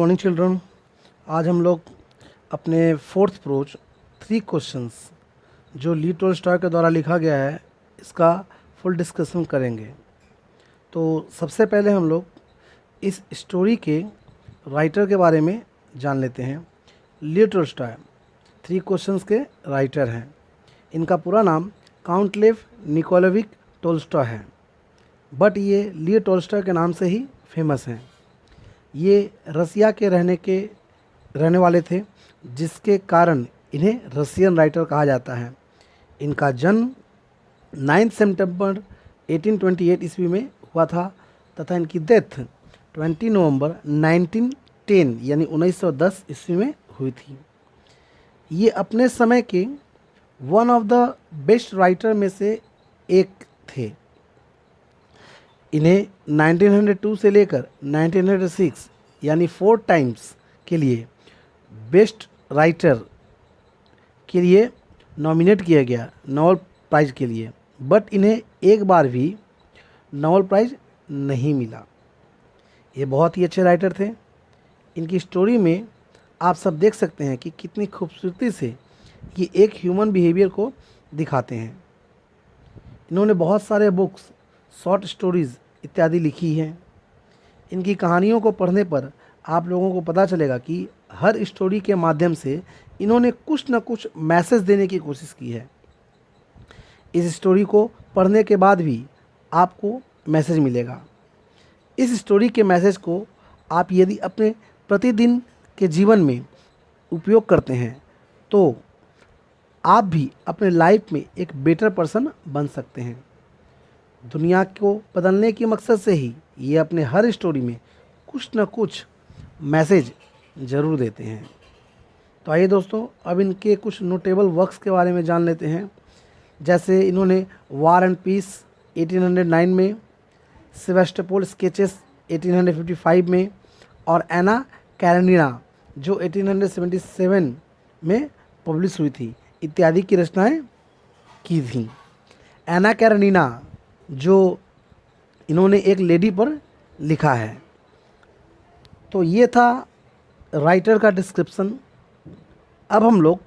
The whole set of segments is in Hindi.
Morning children. आज हम लोग अपने फोर्थ प्रोज 3 क्वेश्चंस जो ली टोल्स्टॉय के द्वारा लिखा गया है इसका फुल डिस्कशन करेंगे। तो सबसे पहले हम लोग इस स्टोरी के राइटर के बारे में जान लेते हैं। ली टोल्स्टॉय 3 क्वेश्चंस के राइटर हैं। इनका पूरा नाम काउंट लेव निकोलेविच टोल्स्टॉय है, बट ये ली टोल्स्टॉय के नाम से ही फेमस हैं। ये रसिया के रहने वाले थे, जिसके कारण इन्हें रसियन राइटर कहा जाता है। इनका जन्म 9 सितंबर 1828 ईस्वी में हुआ था तथा इनकी डेथ 20 नवंबर 1910 यानी 1910 ईस्वी में हुई थी। ये अपने समय के one of the best writer में से एक थे। इन्हें 1902 से लेकर 1906 यानी 4 टाइम्स के लिए बेस्ट राइटर के लिए नॉमिनेट किया गया नोबेल प्राइज़ के लिए, बट इन्हें एक बार भी नोबेल प्राइज़ नहीं मिला। ये बहुत ही अच्छे राइटर थे। इनकी स्टोरी में आप सब देख सकते हैं कि कितनी खूबसूरती से ये एक ह्यूमन बिहेवियर को दिखाते हैं। इन्होंने बहुत सारे बुक्स, शॉर्ट स्टोरीज़ इत्यादि लिखी हैं। इनकी कहानियों को पढ़ने पर आप लोगों को पता चलेगा कि हर स्टोरी के माध्यम से इन्होंने कुछ न कुछ मैसेज देने की कोशिश की है। इस स्टोरी को पढ़ने के बाद भी आपको मैसेज मिलेगा। इस स्टोरी के मैसेज को आप यदि अपने प्रतिदिन के जीवन में उपयोग करते हैं तो आप भी अपने लाइफ में एक बेटर पर्सन बन सकते हैं। दुनिया को बदलने के मकसद से ही ये अपने हर स्टोरी में कुछ न कुछ मैसेज ज़रूर देते हैं। तो आइए दोस्तों, अब इनके कुछ नोटेबल वर्क्स के बारे में जान लेते हैं। जैसे इन्होंने वार एंड पीस 1809 में, सेवास्टोपोल स्केचेस 1855 में और एना कैरेनिना जो 1877 में पब्लिश हुई थी इत्यादि की रचनाएं की थी। एना कैरेनिना जो इन्होंने एक लेडी पर लिखा है। तो ये था राइटर का डिस्क्रिप्शन। अब हम लोग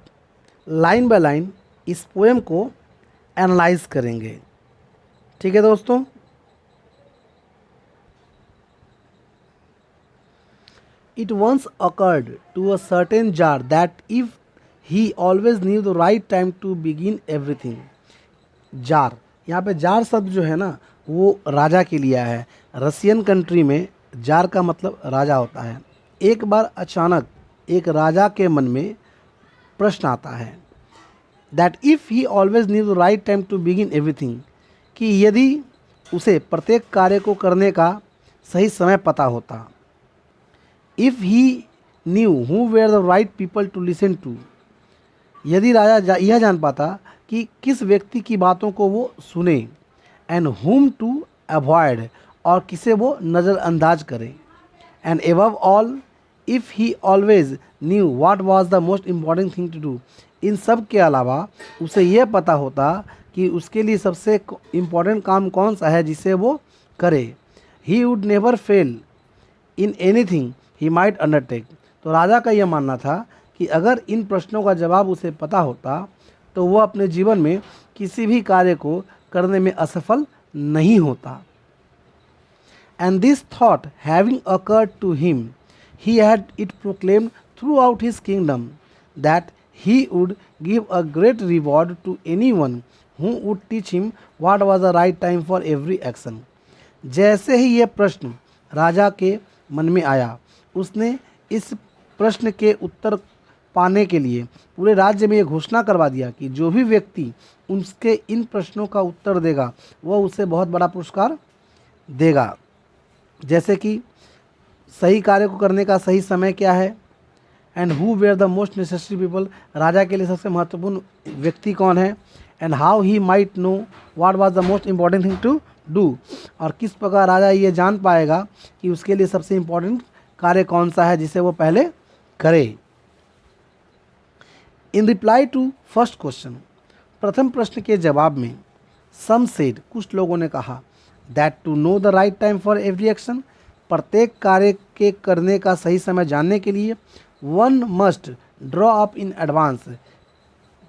लाइन बाय लाइन इस पोएम को एनालाइज करेंगे। ठीक है दोस्तों। It once occurred to a certain jar that if he always knew the right time to begin everything. Jar, यहाँ पे जार शब्द जो है ना वो राजा के लिए है। रसियन कंट्री में जार का मतलब राजा होता है। एक बार अचानक एक राजा के मन में प्रश्न आता है that if he always knew the right time to begin everything, कि यदि उसे प्रत्येक कार्य को करने का सही समय पता होता। If he knew who where the right people to listen to, यदि राजा यह जान पाता कि किस व्यक्ति की बातों को वो सुने, एंड हुम टू अवॉइड, और किसे वो नज़रअंदाज करे, and above all if he always knew what was the most important thing to do, इन सब के अलावा उसे यह पता होता कि उसके लिए सबसे इम्पॉर्टेंट काम कौन सा है जिसे वो करे। He would never fail in anything he might undertake. तो राजा का यह मानना था कि अगर इन प्रश्नों का जवाब उसे पता होता तो वह अपने जीवन में किसी भी कार्य को करने में असफल नहीं होता। And this thought having occurred to him, he had it proclaimed throughout his kingdom that he would give a great reward to anyone who would teach him what was the right time for every action. जैसे ही यह प्रश्न राजा के मन में आया, उसने इस प्रश्न के उत्तर पाने के लिए पूरे राज्य में ये घोषणा करवा दिया कि जो भी व्यक्ति उसके इन प्रश्नों का उत्तर देगा वह उसे बहुत बड़ा पुरस्कार देगा। जैसे कि सही कार्य को करने का सही समय क्या है, and who where the most necessary people, राजा के लिए सबसे महत्वपूर्ण व्यक्ति कौन है, and how he might know what was the most important thing to do, और किस प्रकार राजा ये जान पाएगा कि उसके लिए सबसे इम्पॉर्टेंट कार्य कौन सा है जिसे वो पहले करे। In reply to first question, प्रथम प्रश्न के जवाब में, सम सेड, कुछ लोगों ने कहा, that to know the right time for every action, प्रत्येक कार्य के करने का सही समय जानने के लिए one must draw up in advance,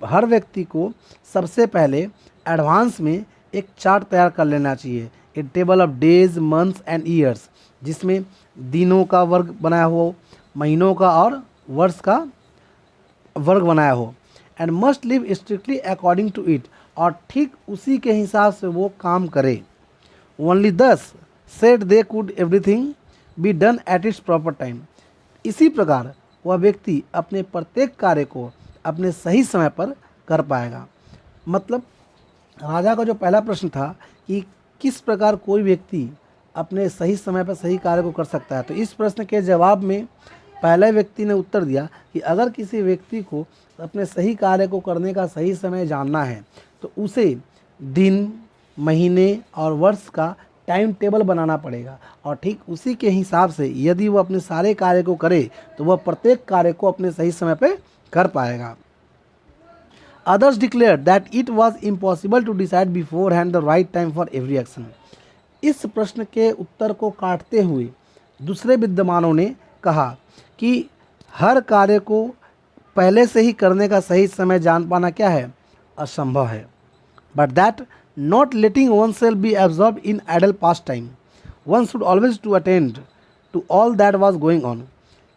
हर व्यक्ति को सबसे पहले एडवांस में एक चार्ट तैयार कर लेना चाहिए, a table of days months and years, जिसमें दिनों का वर्ग बनाया हो, महीनों का और वर्ष का वर्ग बनाया हो, and must live strictly according to it, और ठीक उसी के हिसाब से वो काम करे। ओनली दस said they could everything be done at its proper time, इसी प्रकार वह व्यक्ति अपने प्रत्येक कार्य को अपने सही समय पर कर पाएगा। मतलब राजा का जो पहला प्रश्न था कि किस प्रकार कोई व्यक्ति अपने सही समय पर सही कार्य को कर सकता है, तो इस प्रश्न के जवाब में पहले व्यक्ति ने उत्तर दिया कि अगर किसी व्यक्ति को अपने सही कार्य को करने का सही समय जानना है तो उसे दिन, महीने और वर्ष का टाइम टेबल बनाना पड़ेगा, और ठीक उसी के हिसाब से यदि वह अपने सारे कार्य को करे तो वह प्रत्येक कार्य को अपने सही समय पर कर पाएगा। Others declared that it was impossible to decide beforehand the right time for every action. इस प्रश्न के उत्तर को काटते हुए दूसरे विद्वानों ने कहा कि हर कार्य को पहले से ही करने का सही समय जान पाना क्या है, असंभव है। But that not letting oneself be absorbed in idle pastime, one should always to attend to all that was going on.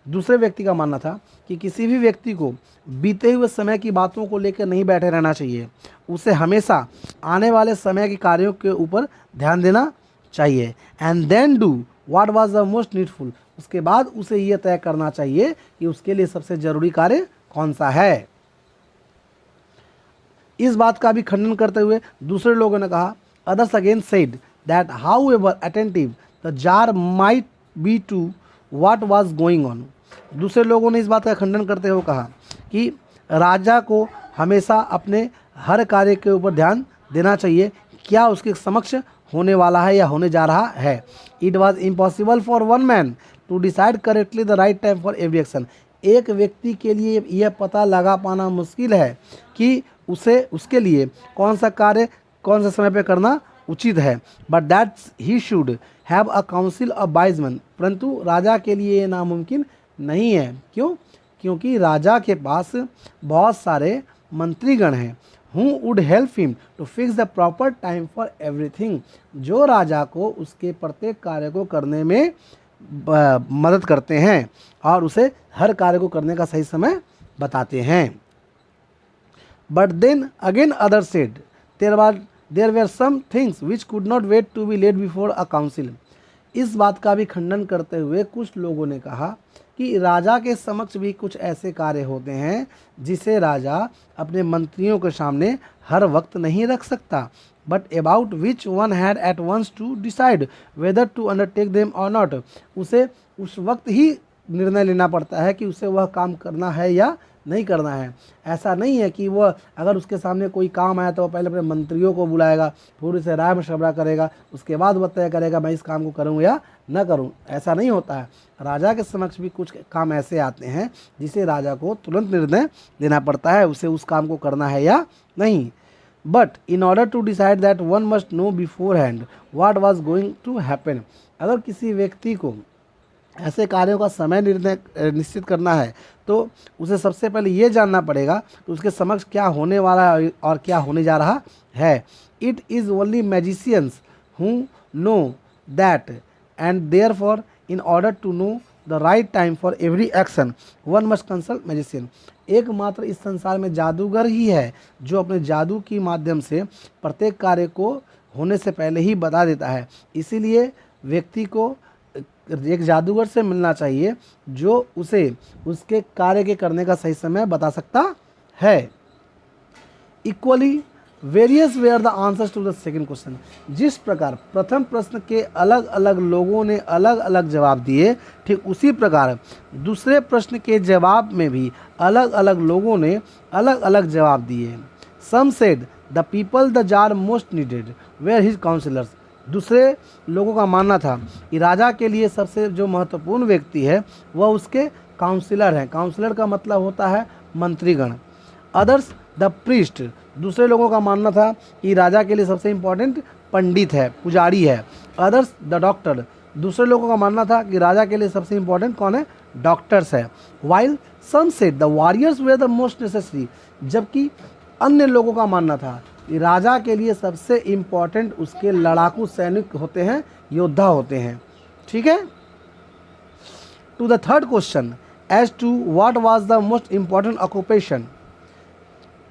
दूसरे व्यक्ति का मानना था कि किसी भी व्यक्ति को बीते हुए समय की बातों को लेकर नहीं बैठे रहना चाहिए, उसे हमेशा आने वाले समय के कार्यों के ऊपर ध्यान देना चाहिए। And then do what was the most needful, उसके बाद उसे यह तय करना चाहिए कि उसके लिए सबसे ज़रूरी कार्य कौन सा है। इस बात का भी खंडन करते हुए दूसरे लोगों ने कहा, others again said that however attentive the tsar might be to what was going on. दूसरे लोगों ने इस बात का खंडन करते हुए कहा कि राजा को हमेशा अपने हर कार्य के ऊपर ध्यान देना चाहिए, क्या उसके समक्ष होने वाला है या होने जा रहा है। It was impossible for one man to decide correctly the right time for every action, एक व्यक्ति के लिए यह पता लगा पाना मुश्किल है कि उसे उसके लिए कौन सा कार्य कौन सा समय पे करना उचित है। But that he should have a council of wise man, परंतु राजा के लिए ये नामुमकिन नहीं है। क्यों? क्योंकि राजा के पास बहुत सारे मंत्रीगण हैं, who would help him to fix the proper time for everything, जो राजा को उसके प्रत्येक कार्य को करने में मदद करते हैं और उसे हर कार्य को करने का सही समय बताते हैं। But then again other said there were some things which could not wait to be laid before a council. इस बात का भी खंडन करते हुए कुछ लोगों ने कहा कि राजा के समक्ष भी कुछ ऐसे कार्य होते हैं जिसे राजा अपने मंत्रियों के सामने हर वक्त नहीं रख सकता, but about which one had at once to decide whether to undertake them और नॉट, उसे उस वक्त ही निर्णय लेना पड़ता है कि उसे वह काम करना है या नहीं करना है। ऐसा नहीं है कि वह अगर उसके सामने कोई काम आया तो वह पहले अपने मंत्रियों को बुलाएगा, फिर उसे राय मशवरा करेगा, उसके बाद वह तय करेगा मैं इस काम को करूँ या न करूँ। ऐसा नहीं होता है। राजा के समक्ष भी कुछ काम ऐसे आते हैं जिसे राजा को तुरंत निर्णय लेना पड़ता है, उसे उस काम को करना है या नहीं। But in order to decide that one must know beforehand what was going to happen, अगर किसी व्यक्ति को ऐसे कार्यों का समय निर्णय निश्चित करना है तो उसे सबसे पहले ये जानना पड़ेगा कि उसके समक्ष क्या होने वाला है और क्या होने जा रहा है। It is only magicians who know that and therefore in order to know the right time for every action one must consult magician. एकमात्र इस संसार में जादूगर ही है जो अपने जादू के माध्यम से प्रत्येक कार्य को होने से पहले ही बता देता है। इसीलिए व्यक्ति को एक जादूगर से मिलना चाहिए जो उसे उसके कार्य के करने का सही समय बता सकता है। Equally various were the answers to the second question, जिस प्रकार प्रथम प्रश्न के अलग अलग लोगों ने अलग अलग जवाब दिए, ठीक उसी प्रकार दूसरे प्रश्न के जवाब में भी अलग अलग लोगों ने अलग अलग जवाब दिए। Some said the people the tsar most needed were his councillors, दूसरे लोगों का मानना था कि राजा के लिए सबसे जो महत्वपूर्ण व्यक्ति है वह उसके काउंसिलर हैं। काउंसिलर का मतलब होता है मंत्रीगण। अदर्स द प्रीस्ट, दूसरे लोगों का मानना था कि राजा के लिए सबसे इम्पोर्टेंट पंडित है, पुजारी है। अदर्स द डॉक्टर, दूसरे लोगों का मानना था कि राजा के लिए सबसे इंपॉर्टेंट कौन है, डॉक्टर्स है। While some said the warriors were the most necessary, जबकि अन्य लोगों का मानना था कि राजा के लिए सबसे इंपॉर्टेंट उसके लड़ाकू सैनिक होते हैं, योद्धा होते हैं। ठीक है। To the third question as to what was the most important occupation,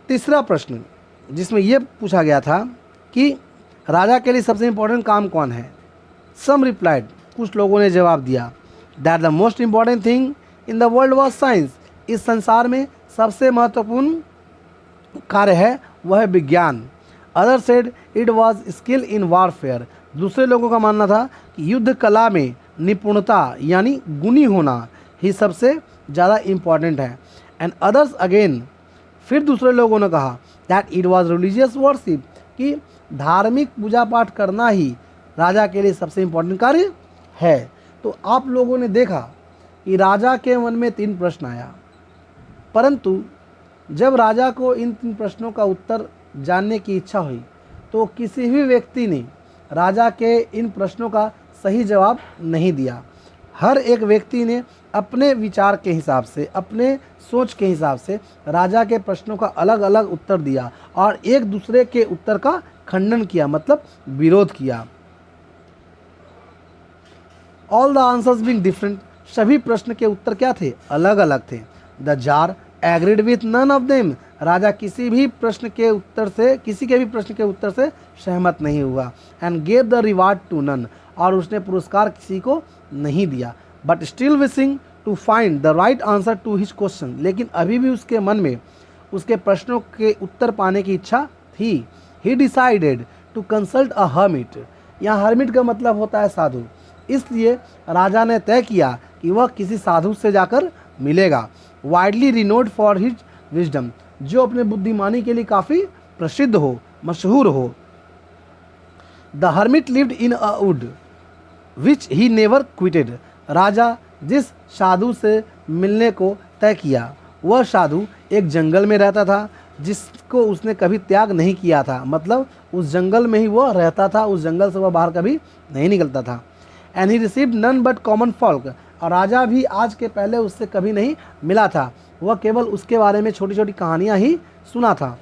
तीसरा प्रश्न जिसमें यह पूछा गया था कि राजा के लिए सबसे इंपॉर्टेंट काम कौन है। सम रिप्लाइड, कुछ लोगों ने जवाब दिया, that the most important thing in the world was science, इस संसार में सबसे महत्वपूर्ण कार्य है वह है विज्ञान। Other said it was skill in warfare, दूसरे लोगों का मानना था कि युद्ध कला में निपुणता यानी गुणी होना ही सबसे ज़्यादा इम्पॉर्टेंट है। एंड अदर्स अगेन, फिर दूसरे लोगों ने कहा that it was religious worship, कि धार्मिक पूजा पाठ करना ही राजा के लिए सबसे इम्पोर्टेंट कार्य है। तो आप लोगों ने देखा कि राजा के मन में 3 प्रश्न आया, परंतु जब राजा को इन 3 प्रश्नों का उत्तर जानने की इच्छा हुई तो किसी भी व्यक्ति ने राजा के इन प्रश्नों का सही जवाब नहीं दिया। हर एक व्यक्ति ने अपने विचार के हिसाब से, अपने सोच के हिसाब से राजा के प्रश्नों का अलग अलग उत्तर दिया और एक दूसरे के उत्तर का खंडन किया, मतलब विरोध किया। All the answers being different, सभी प्रश्न के उत्तर क्या थे, अलग अलग थे। The tsar agreed with none of them, राजा किसी के भी प्रश्न के उत्तर से सहमत नहीं हुआ। And gave the reward to none, और उसने पुरस्कार किसी को नहीं दिया। But still wishing to find the right answer to his question, लेकिन अभी भी उसके मन में उसके प्रश्नों के उत्तर पाने की इच्छा थी। He decided to consult a hermit, यहाँ हर्मिट का मतलब होता है साधु, इसलिए राजा ने तय किया कि वह किसी साधु से जाकर मिलेगा। Widely renowned for his wisdom, जो अपने बुद्धिमानी के लिए काफ़ी प्रसिद्ध हो, मशहूर हो। The hermit lived in a wood which he never quitted, राजा जिस साधु से मिलने को तय किया वह साधु एक जंगल में रहता था जिसको उसने कभी त्याग नहीं किया था, मतलब उस जंगल में ही वह रहता था, उस जंगल से वह बाहर कभी नहीं निकलता था। And he received none but common folk, और राजा भी आज के पहले उससे कभी नहीं मिला था, वह केवल उसके बारे में छोटी छोटी कहानियाँ ही सुना था।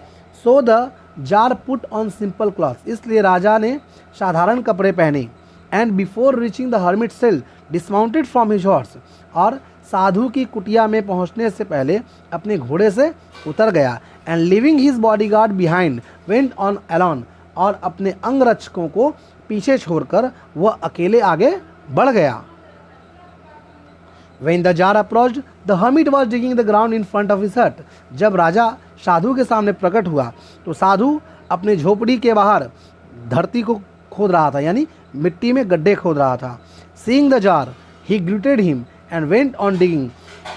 So the tsar put on simple cloth, इसलिए राजा ने साधारण कपड़े पहने। And before reaching the hermit cell dismounted from his horse, और साधु की कुटिया में पहुंचने से पहले अपने घोड़े से उतर गया। And living his bodyguard behind went on alone, और अपने अंगरक्षकों को पीछे छोड़कर वह अकेले आगे बढ़ गया। When the jar approached, the hermit was digging the ground in front of his hut. जब राजा साधु के सामने प्रकट हुआ तो साधु अपने झोपड़ी के बाहर धरती को खोद रहा था, यानी मिट्टी में गड्ढे खोद रहा था। Seeing the jar, he greeted him and went on digging.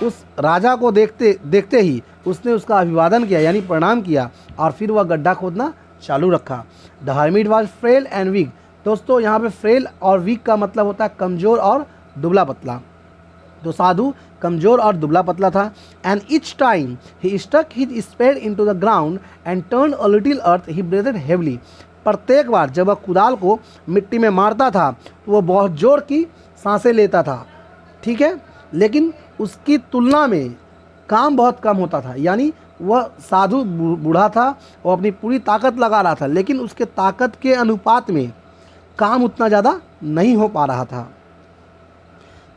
उस राजा को देखते देखते ही उसने उसका अभिवादन किया, यानी प्रणाम किया, और फिर वह गड्ढा खोदना चालू रखा। The hermit was frail and weak. दोस्तों यहाँ पे फ्रेल और वीक का मतलब होता है कमज़ोर और दुबला पतला। तो साधु कमज़ोर और दुबला पतला था। And each time he stuck his spade into the ground and turn a little earth he breathed heavily, प्रत्येक बार जब वह कुदाल को मिट्टी में मारता था तो वह बहुत जोर की सांसें लेता था, ठीक है, लेकिन उसकी तुलना में काम बहुत कम होता था। यानी वह साधु बूढ़ा था, वह अपनी पूरी ताकत लगा रहा था, लेकिन उसके ताकत के अनुपात में काम उतना ज़्यादा नहीं हो पा रहा था।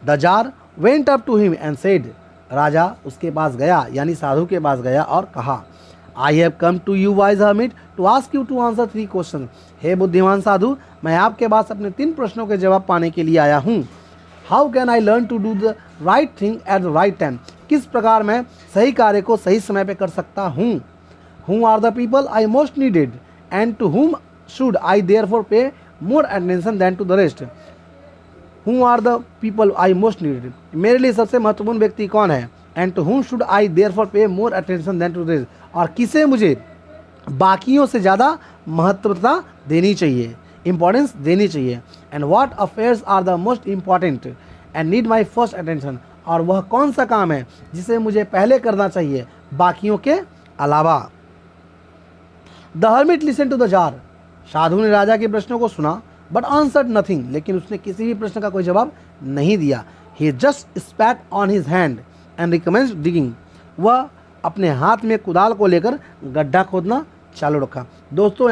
The tsar went up to him and said, राजा उसके पास गया, यानी साधु के पास गया और कहा, I have come to you wise hermit to ask you to answer 3 question. हे बुद्धिमान साधु, मैं आपके पास अपने 3 प्रश्नों के जवाब पाने के लिए आया हूँ। How can I learn to do the right thing at the right time, किस प्रकार मैं सही कार्य को सही समय पर कर सकता हूँ। Who are the people I most needed and to whom should I therefore pay more attention than to the rest. Who are the people I most needed, मेरे लिए सबसे महत्वपूर्ण व्यक्ति कौन है। And to whom should I therefore pay more attention than to the rest, और किसे मुझे बाकियों से ज़्यादा महत्वता देनी चाहिए, इंपॉर्टेंस देनी चाहिए। And what affairs are the most important and need my first attention, और वह कौन सा काम है जिसे मुझे पहले करना चाहिए बाकियों के अलावा। The hermit listen to the tsar, साधु ने राजा के प्रश्नों को सुना बट आंसर्ड नथिंग, लेकिन उसने किसी भी प्रश्न का कोई जवाब नहीं दिया। He just spat on his hand and recommenced digging, वह अपने हाथ में कुदाल को लेकर गड्ढा खोदना चालू रखा। दोस्तों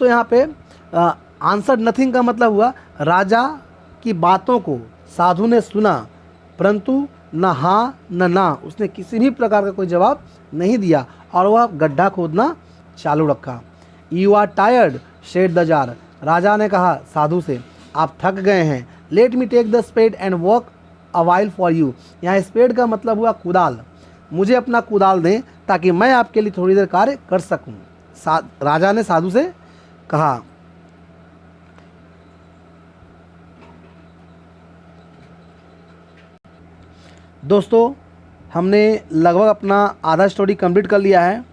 यहाँ पे आंसर नथिंग का मतलब हुआ राजा की बातों को साधु ने सुना, परंतु न हाँ न ना, उसने किसी भी प्रकार का कोई जवाब नहीं दिया और वह गड्ढा खोदना चालू रखा। You are tired said the tsar, राजा ने कहा साधु से, आप थक गए हैं। Let me take the spade and work a while for you, यहाँ स्पेड का मतलब हुआ कुदाल, मुझे अपना कुदाल दें ताकि मैं आपके लिए थोड़ी देर कार्य कर सकूं। राजा ने साधु से कहा। दोस्तों हमने लगभग अपना आधा स्टोरी कंप्लीट कर लिया है।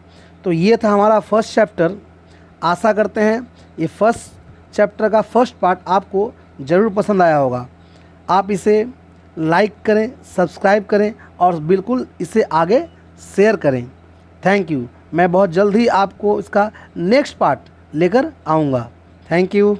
तो ये था हमारा फर्स्ट चैप्टर। आशा करते हैं ये फर्स्ट चैप्टर का फर्स्ट पार्ट आपको ज़रूर पसंद आया होगा। आप इसे लाइक करें, सब्सक्राइब करें और बिल्कुल इसे आगे शेयर करें। Thank you. मैं बहुत जल्द ही आपको इसका नेक्स्ट पार्ट लेकर आऊँगा। Thank you.